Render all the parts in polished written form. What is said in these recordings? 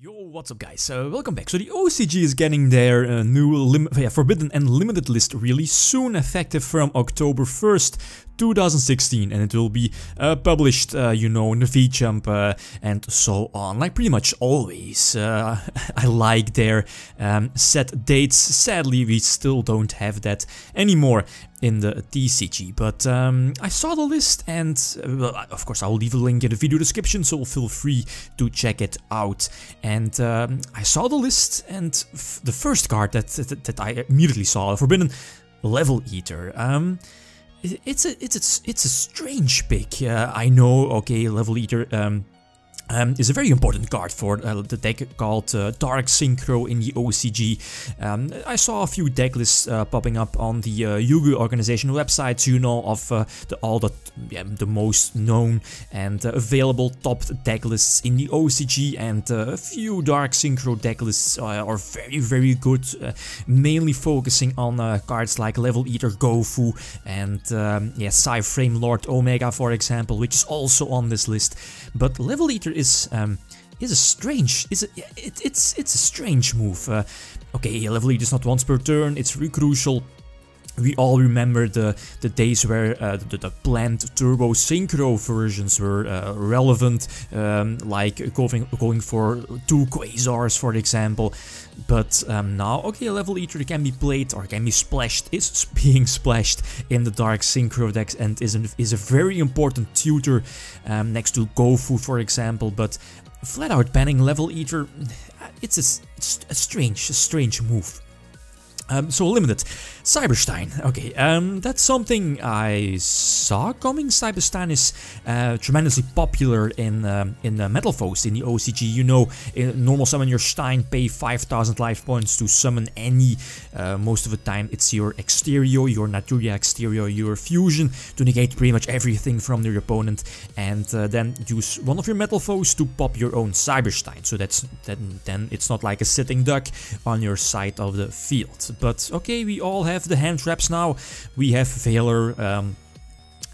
Yo, what's up guys, welcome back. So the OCG is getting their new Forbidden and Limited list really soon, effective from October 1st, 2016, and it will be published, you know, in the VChamp and so on, like pretty much always. I like their set dates. Sadly, we still don't have that anymore in the TCG, but I saw the list and, well, of course I'll leave a link in the video description, so feel free to check it out. And I saw the list, and the first card that I immediately saw, Forbidden Level Eater. It's a strange pick. I know, okay, Level Eater is a very important card for the deck called Dark Synchro in the OCG. I saw a few deck lists popping up on the Yu-Gi-Oh! Organization website, so you know of all the most known and available top deck lists in the OCG, and a few Dark Synchro deck lists are very good, mainly focusing on cards like Level Eater Gofu and yeah, Psyframe Lord Omega, for example, which is also on this list. But Level Eater is a strange move. Okay, Level Eater is not once per turn. It's really crucial. We all remember the days where the planned Turbo Synchro versions were relevant, like going for 2 Quasars, for example. But now, okay, Level Eater can be played or can be splashed, is being splashed in the Dark Synchro decks, and is a very important tutor next to Gofu, for example. But flat out banning Level Eater, it's a strange move. So limited. Cyberstein. Okay, that's something I saw coming. Cyberstein is tremendously popular in Metal Foes, in the OCG. You know, normal summon your Stein, pay 5,000 life points to summon any. Most of the time it's your Exterio, your Naturia Exterio, your Fusion to negate pretty much everything from your opponent, and then use one of your Metal Foes to pop your own Cyberstein. So then it's not like a sitting duck on your side of the field. But okay, we all have the hand traps now. We have Veiler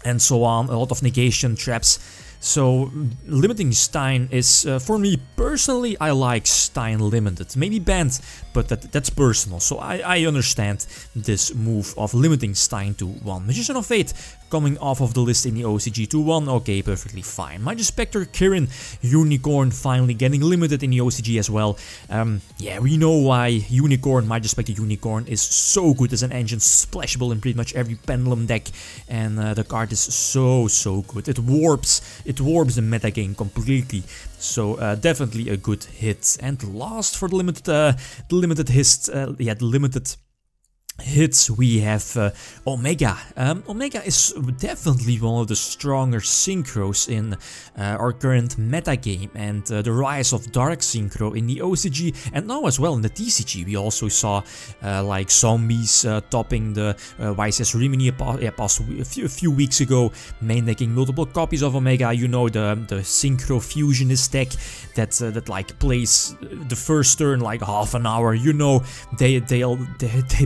and so on, a lot of negation traps. So limiting Stein is, for me personally, I like Stein limited. Maybe banned, but that's personal. So I understand this move of limiting Stein to 1. Magician of Fate coming off of the list in the OCG to 1, okay, perfectly fine. Magus Spectre, Kirin, Unicorn finally getting limited in the OCG as well. Yeah, we know why Unicorn, Magus Spectre Unicorn is so good as an engine, splashable in pretty much every Pendulum deck, and the card is so good. It warps the metagame completely. So definitely a good hit. And last for the limited hits, we have Omega. Omega is definitely one of the stronger synchros in our current metagame, and the rise of Dark Synchro in the OCG, and now as well in the TCG. We also saw like Zombies topping the YCS Rimini a few weeks ago, main decking multiple copies of Omega. You know, the Synchro Fusionist deck that like plays the first turn like half an hour. You know, they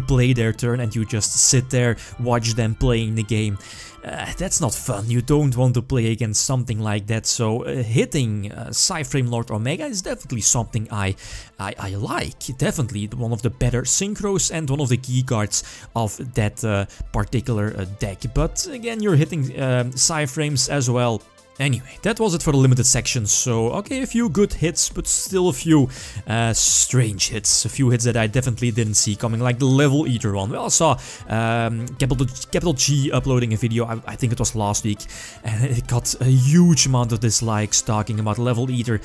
play their turn and you just sit there, watch them playing the game. That's not fun. You don't want to play against something like that. So hitting Psyframe Lord Omega is definitely something I like. Definitely one of the better synchros and one of the key cards of that particular deck. But again, you're hitting Psyframes as well. Anyway, that was it for the limited section. So, okay, a few good hits, but still a few strange hits. A few hits that I definitely didn't see coming, like the Level Eater one. Well, I saw Capital G uploading a video, I think it was last week, and it got a huge amount of dislikes talking about Level Eater.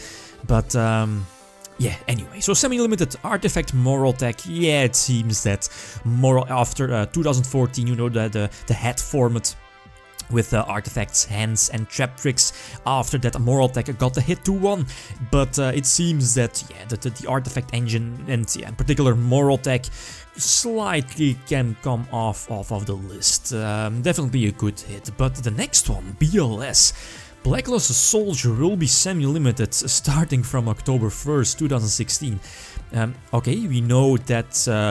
But, yeah, anyway, so semi-limited Artifact Moraltech. Yeah, it seems that after 2014, you know, the head format with artifacts, hands and trap tricks. After that, Moraltech got the hit to 1, but it seems that, yeah, the artifact engine and, yeah, in particular Moraltech slightly can come off of the list. Definitely a good hit. But the next one, BLS. Blackluster Soldier will be semi-limited starting from October 1st, 2016. Okay, we know that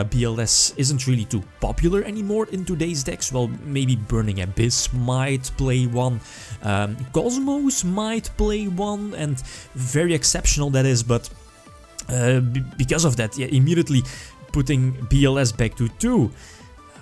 BLS isn't really too popular anymore in today's decks. Well, maybe Burning Abyss might play one, Cosmos might play one, and very exceptional that is, but because of that, yeah, immediately putting BLS back to 2.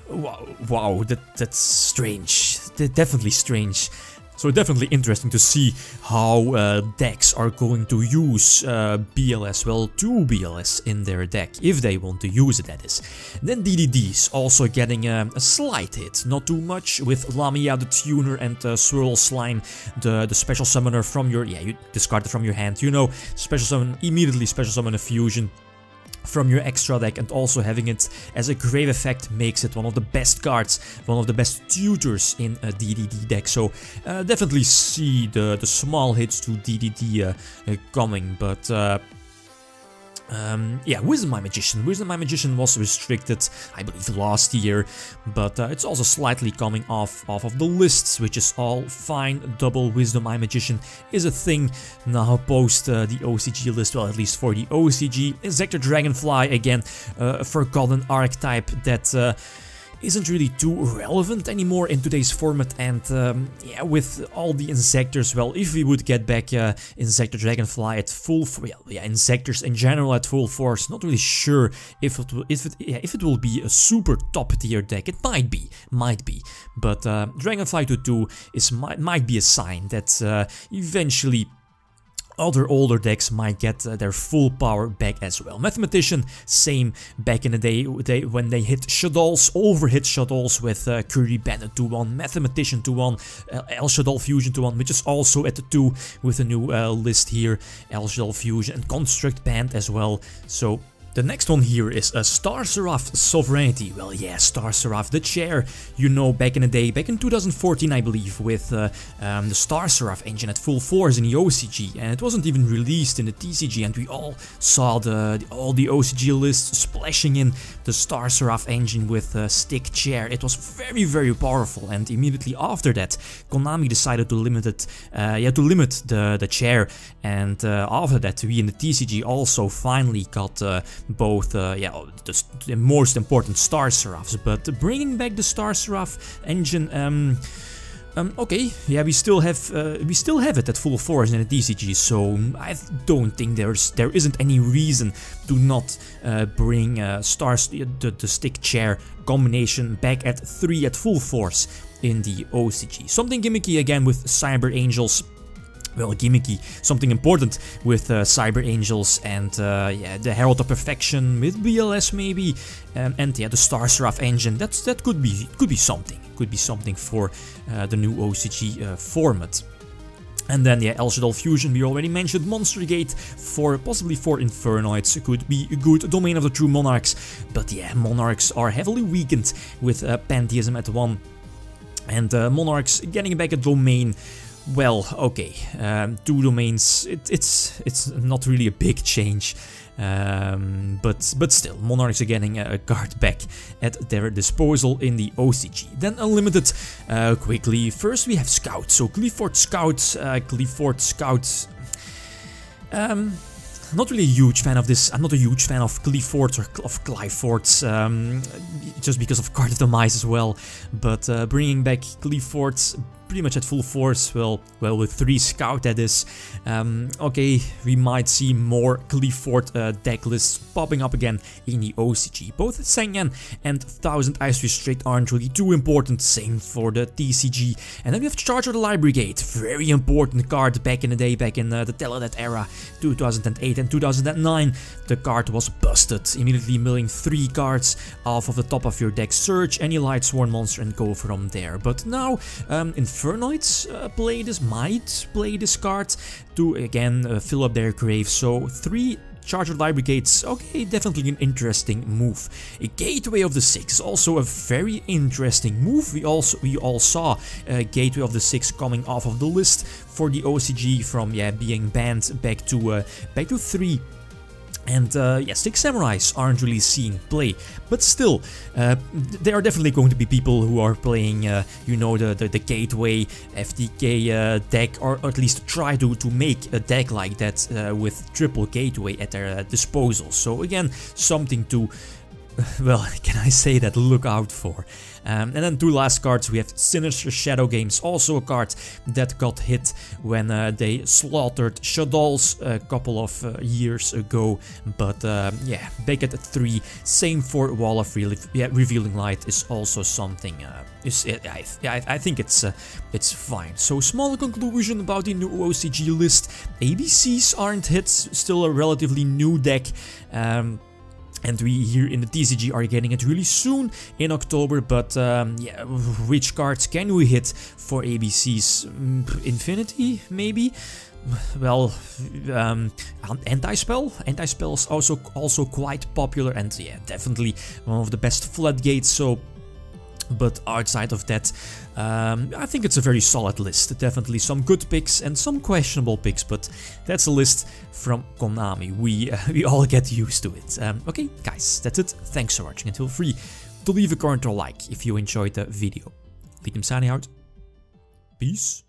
Wow, that's strange. Definitely strange. So definitely interesting to see how decks are going to use BLS, well, 2 BLS in their deck, if they want to use it, that is. Then DDD's also getting a slight hit, not too much, with Lamia the Tuner and Swirl Slime, the special summoner from your, yeah, you discard it from your hand, you know, special summon, immediately special summon a fusion from your extra deck, and also having it as a grave effect makes it one of the best cards, one of the best tutors in a DDD deck. So definitely see the small hits to DDD coming, but yeah, Wisdom Eye Magician. Wisdom Eye Magician was restricted, I believe, last year, but it's also slightly coming off of the lists, which is all fine. Double Wisdom Eye Magician is a thing now post the OCG list, well, at least for the OCG. Insector Dragonfly, again, a forgotten archetype that isn't really too relevant anymore in today's format, and yeah, with all the Insectors, well, if we would get back Insector Dragonfly at full, yeah, Insectors in general at full force, not really sure if it will be a super top tier deck. It might be, but Dragonfly to 2 might be a sign that eventually other older decks might get their full power back as well. Mathematician, same back in the day when they hit Shaddolls, overhit Shaddolls with Curry Bandit 2-1, Mathematician 2-1, El Shaddol Fusion 2-1, which is also at the 2 with a new list here, El Shaddol Fusion and Construct Band as well. So the next one here is a Star Seraph Sovereignty. Well, yeah, Star Seraph, the chair, you know, back in the day, back in 2014, I believe, with the Star Seraph engine at full force in the OCG, and it wasn't even released in the TCG, and we all saw all the OCG lists splashing in the Star Seraph engine with a stick chair. It was very, very powerful, and immediately after that, Konami decided to limit it, the chair, and after that, we in the TCG also finally got both, yeah, the most important Star Seraphs, but bringing back the Star Seraph engine, okay, yeah, we still have it at full force in the TCG, so I don't think there isn't any reason to not bring the stick chair combination back at 3 at full force in the OCG. Something gimmicky again with Cyber Angels. Well, gimmicky, something important with Cyber Angels and yeah, the Herald of Perfection with BLS maybe, and yeah, the Star Seraph engine. That could be something for the new OCG format. And then, yeah, El Shaddol Fusion, we already mentioned. Monster Gate, possibly for Infernoids, could be a good Domain of the True Monarchs. But yeah, Monarchs are heavily weakened with Pantheism at 1. And Monarchs getting back a Domain. Well, okay, 2 domains, it's not really a big change, but still, Monarchs are getting a card back at their disposal in the OCG. Then Unlimited, quickly, first we have Scout, so Qliphort Scout, not really a huge fan of this. I'm not a huge fan of Qliphort or of Qliphort, just because of card demise as well, but bringing back Qliphort pretty much at full force, well with 3 Scout that is. Okay, we might see more Qliphort deck lists popping up again in the OCG. Both Senyan and 1000 Ice Restrict aren't really too important, same for the TCG. And then we have Charger the Library Gate, very important card back in the day, back in the Telenet era, 2008 and 2009. The card was busted, immediately milling 3 cards off of the top of your deck, search any Lightsworn monster and go from there. But now, Infernoids might play this card to again fill up their grave. So 3 Charger Library Gates, okay, definitely an interesting move. A Gateway of the Six, also a very interesting move. We all saw Gateway of the Six coming off of the list for the OCG from, yeah, being banned back to 3. And yeah, 6 Samurais aren't really seeing play, but still, there are definitely going to be people who are playing, you know, the Gateway FTK deck, or at least try to make a deck like that with triple Gateway at their disposal. So again, something to well, can I say that, look out for. And then 2 last cards, we have Sinister Shadow Games, also a card that got hit when they slaughtered Shaddolls a couple of years ago. But yeah, make it a 3. Same for Wall of Revealing Light is also something. I think it's fine. So small conclusion about the new OCG list. ABCs aren't hits, still a relatively new deck. And we here in the TCG are getting it really soon in October, but yeah, which cards can we hit for ABCs? Infinity, maybe? Well, Anti-Spell? Anti-Spell is also quite popular, and yeah, definitely one of the best floodgates, so... But outside of that, I think it's a very solid list. Definitely some good picks and some questionable picks, but that's a list from Konami. We all get used to it. Okay, guys, that's it. Thanks for watching, and feel free to leave a comment or like if you enjoyed the video. Liedem Sani out. Peace.